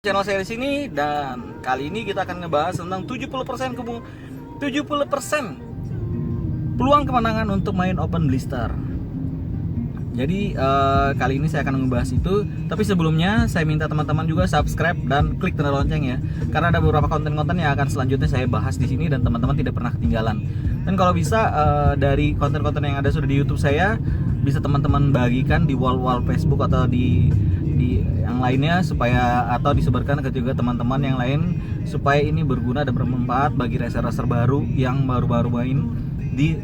Channel saya di sini, dan kali ini kita akan ngebahas tentang 70% peluang kemenangan untuk main open blister. Jadi kali ini saya akan ngebahas itu. Tapi sebelumnya saya minta teman-teman juga subscribe dan klik tanda lonceng ya, karena ada beberapa konten-konten yang akan selanjutnya saya bahas di sini dan teman-teman tidak pernah ketinggalan. Dan kalau bisa dari konten-konten yang ada sudah di YouTube saya, bisa teman-teman bagikan di wall-wall Facebook atau di yang lainnya, supaya atau disebarkan ke juga teman-teman yang lain, supaya ini berguna dan bermanfaat bagi racer-racer baru yang baru-baru main di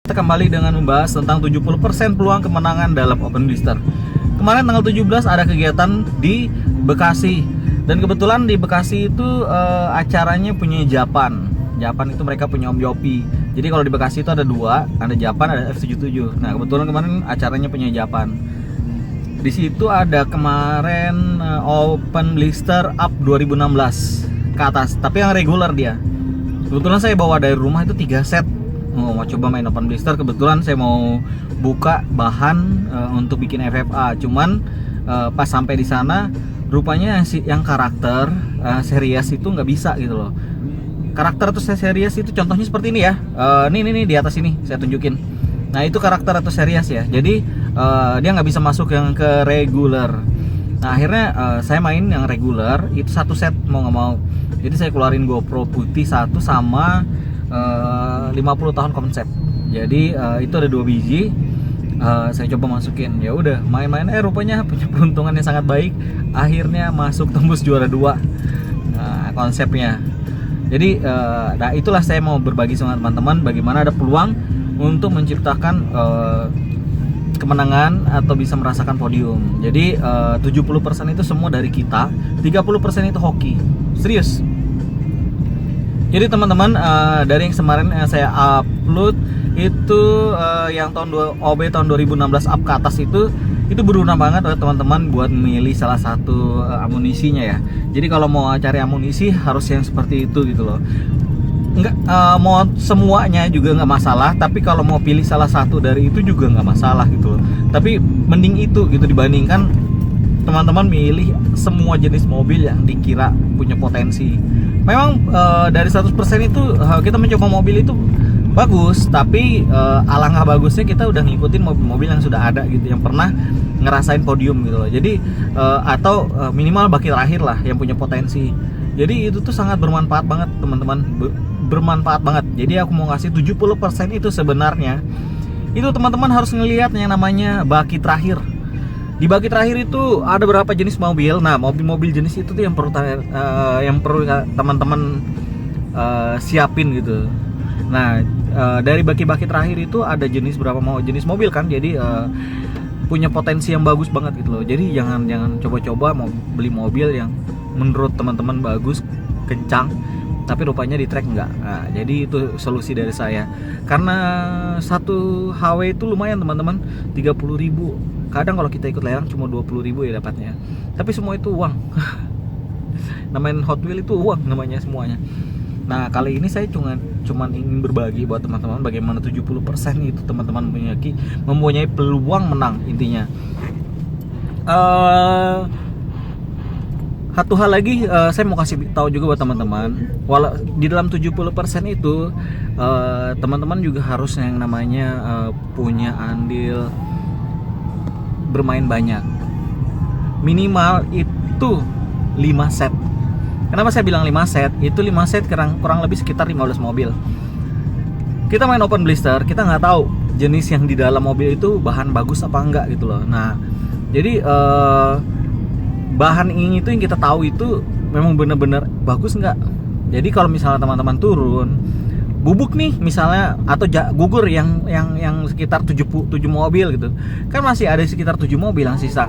kita kembali dengan membahas tentang 70% peluang kemenangan dalam open blister. Kemarin tanggal 17 ada kegiatan di Bekasi, dan kebetulan di Bekasi itu acaranya punya Japan itu mereka punya Om Yopi. Jadi kalau di Bekasi itu ada dua, ada Japan, ada F77. Nah kebetulan kemarin acaranya punya Japan. Di situ ada kemarin open blister up 2016 ke atas, tapi yang regular dia. Kebetulan saya bawa dari rumah itu 3 set. Mau coba main open blister. Kebetulan saya mau buka bahan untuk bikin FFA. Cuman pas sampai di sana rupanya yang karakter series itu nggak bisa gitu loh. Karakter atau series itu contohnya seperti ini ya. Nih di atas ini saya tunjukin. Nah itu karakter atau series ya. Jadi dia nggak bisa masuk yang ke regular. Nah akhirnya saya main yang regular itu satu set mau nggak mau. Jadi saya keluarin GoPro putih satu sama 50 tahun konsep. Jadi itu ada 2 biji. Saya coba masukin. Ya udah main-main rupanya punya peruntungan yang sangat baik. Akhirnya masuk tembus juara 2 konsepnya. Jadi nah itulah saya mau berbagi sama teman-teman bagaimana ada peluang untuk menciptakan kemenangan atau bisa merasakan podium. Jadi 70% itu semua dari kita, 30% itu hoki. Serius. Jadi teman-teman dari yang kemarin saya upload itu yang OB tahun 2016 up ke atas itu berguna banget oleh teman-teman buat memilih salah satu amunisinya ya. Jadi kalau mau cari amunisi harus yang seperti itu gitu loh. Enggak mau semuanya juga nggak masalah, tapi kalau mau pilih salah satu dari itu juga nggak masalah gitu loh. Tapi mending itu gitu dibandingkan teman-teman milih semua jenis mobil yang dikira punya potensi. Memang dari 100% itu kita mencoba mobil itu bagus, tapi alangkah bagusnya kita udah ngikutin mobil-mobil yang sudah ada gitu, yang pernah ngerasain podium gitu loh. Jadi atau minimal baki terakhir lah yang punya potensi. Jadi itu tuh sangat bermanfaat banget teman-teman, bermanfaat banget. Jadi aku mau ngasih 70% itu sebenarnya itu teman-teman harus ngelihat yang namanya baki terakhir. Di baki terakhir itu ada berapa jenis mobil. Nah mobil-mobil jenis itu tuh yang perlu teman-teman siapin gitu. Nah dari baki-baki terakhir itu ada jenis berapa jenis mobil kan. Jadi punya potensi yang bagus banget gitu loh. Jadi jangan coba-coba mau beli mobil yang menurut teman-teman bagus, kencang, tapi rupanya di track enggak. Nah, jadi itu solusi dari saya. Karena satu HW itu lumayan teman-teman, 30.000. Kadang kalau kita ikut lelang cuma 20.000 ya dapatnya. Tapi semua itu uang. Namain Hot Wheel itu uang namanya semuanya. Nah kali ini saya cuman ingin berbagi buat teman-teman bagaimana 70% itu teman-teman mempunyai peluang menang intinya. Satu hal lagi, saya mau kasih tahu juga buat teman-teman, walau di dalam 70% itu teman-teman juga harus yang namanya punya andil bermain banyak. Minimal itu 5 set. Kenapa saya bilang 5 set? Itu 5 set kurang lebih sekitar 15 mobil. Kita main open blister, kita nggak tahu jenis yang di dalam mobil itu bahan bagus apa enggak gitu loh. Nah, jadi bahan ini itu yang kita tahu itu memang benar-benar bagus nggak. Jadi kalau misalnya teman-teman turun bubuk nih misalnya atau gugur yang sekitar 7 mobil gitu, kan masih ada sekitar 7 mobil yang sisa.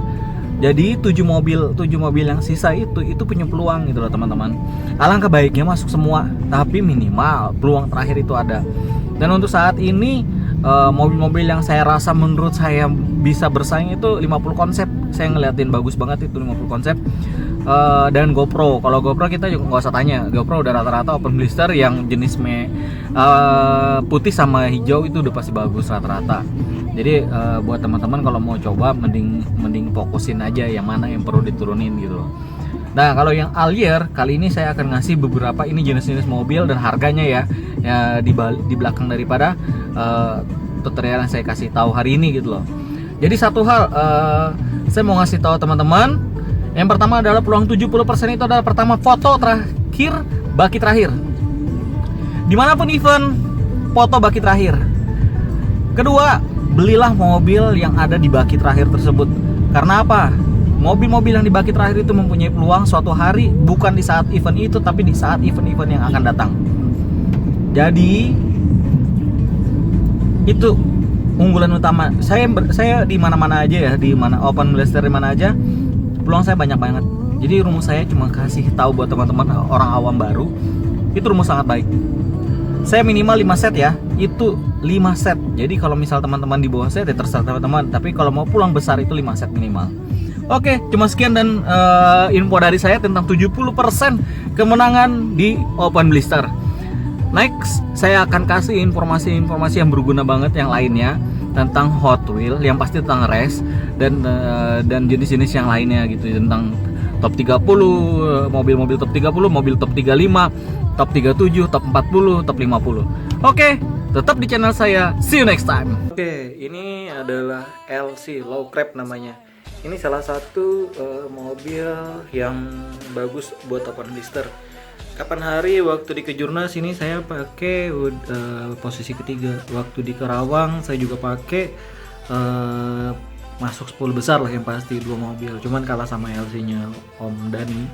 Jadi 7 mobil yang sisa itu punya peluang gitu loh teman-teman. Alangkah baiknya masuk semua, tapi minimal peluang terakhir itu ada. Dan untuk saat ini mobil-mobil yang saya rasa menurut saya bisa bersaing itu 50 konsep. Saya ngeliatin bagus banget itu 50 konsep. Dan GoPro. Kalau GoPro kita juga nggak usah tanya. GoPro udah rata-rata open blister yang jenis putih sama hijau itu udah pasti bagus rata-rata. Jadi buat teman-teman kalau mau coba mending fokusin aja yang mana yang perlu diturunin gitu loh. Nah, kalau yang Allier kali ini saya akan ngasih beberapa ini jenis-jenis mobil dan harganya ya di belakang daripada tutorial yang saya kasih tahu hari ini gitu loh. Jadi satu hal saya mau ngasih tahu teman-teman, yang pertama adalah peluang 70% itu adalah pertama foto terakhir baki terakhir. Dimanapun event, foto baki terakhir. Kedua, belilah mobil yang ada di baki terakhir tersebut. Karena apa? Mobil-mobil yang di baki terakhir itu mempunyai peluang suatu hari, bukan di saat event itu, tapi di saat event-event yang akan datang. Jadi itu unggulan utama. Saya di mana-mana aja ya, di mana open blister di mana aja, peluang saya banyak banget. Jadi rumus saya cuma kasih tahu buat teman-teman orang awam baru, itu rumus sangat baik. Saya minimal 5 set ya, itu 5 set. Jadi kalau misal teman-teman di bawah set ya terserah teman-teman, tapi kalau mau pulang besar itu 5 set minimal. Oke, cuma sekian dan info dari saya tentang 70% kemenangan di open blister. Next, saya akan kasih informasi-informasi yang berguna banget yang lainnya tentang Hot Wheel, yang pasti tentang race dan jenis-jenis yang lainnya gitu, tentang top 30, mobil-mobil top 30, mobil top 35, top 37, top 40, top 50. Oke, tetap di channel saya. See you next time. Oke, ini adalah LC Low Crab namanya. Ini salah satu mobil yang bagus buat open blister. Kapan hari waktu di Kejurnas ini saya pakai posisi ketiga. Waktu di Karawang saya juga pakai masuk 10 besar lah yang pasti 2 mobil. Cuman kalah sama LC-nya Om Dani.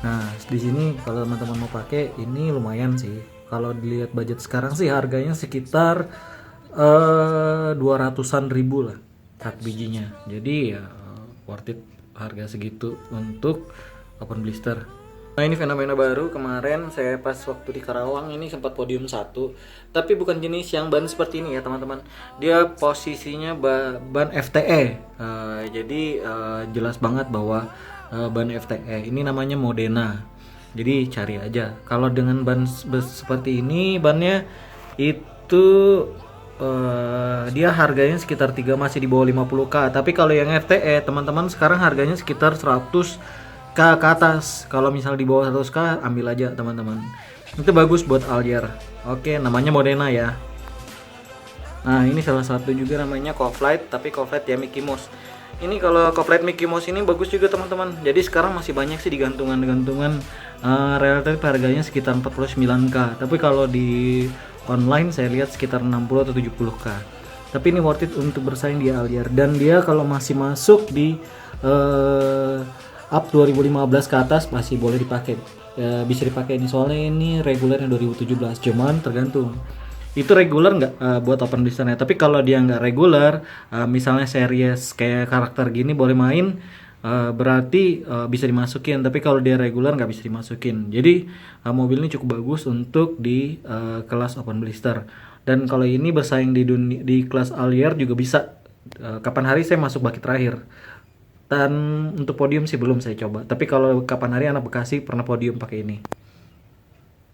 Nah, di sini kalau teman-teman mau pakai ini lumayan sih. Kalau dilihat budget sekarang sih harganya sekitar 200-an ribu lah cut bijinya. Jadi ya worth it harga segitu untuk open blister. Nah, ini fenomena baru. Kemarin saya pas waktu di Karawang ini sempat podium 1, tapi bukan jenis yang ban seperti ini ya teman-teman. Dia posisinya ban FTE. Jadi jelas banget bahwa ban FTE ini namanya Modena. Jadi cari aja. Kalau dengan ban seperti ini, bannya itu dia harganya sekitar 3, masih di bawah 50k. Tapi kalau yang FTE teman-teman sekarang harganya sekitar 100k ke atas. Kalau misal di bawah 100k ambil aja teman-teman. Itu bagus buat Allier. Oke, namanya Modena ya. Nah, ini salah satu juga namanya Coflight, tapi Coflight ya Mickey Mouse. Ini kalau Coflight Mickey Mouse ini bagus juga teman-teman. Jadi sekarang masih banyak sih di gantungan relatif harganya sekitar 49k. Tapi kalau di online saya lihat sekitar 60 atau 70k. Tapi ini worth it untuk bersaing di Allier. Dan dia kalau masih masuk di up 2015 ke atas masih boleh dipakai. Bisa dipakai ini soalnya ini regulernya 2017. Cuman tergantung. Itu reguler nggak buat open blisternya. Tapi kalau dia nggak reguler, misalnya series kayak karakter gini boleh main, berarti bisa dimasukin. Tapi kalau dia reguler nggak bisa dimasukin. Jadi mobil ini cukup bagus untuk di kelas open blister. Dan kalau ini bersaing di kelas Allier juga bisa. Kapan hari saya masuk baki terakhir. Dan untuk podium sih belum saya coba. Tapi kalau kapan hari anak Bekasi pernah podium pakai ini.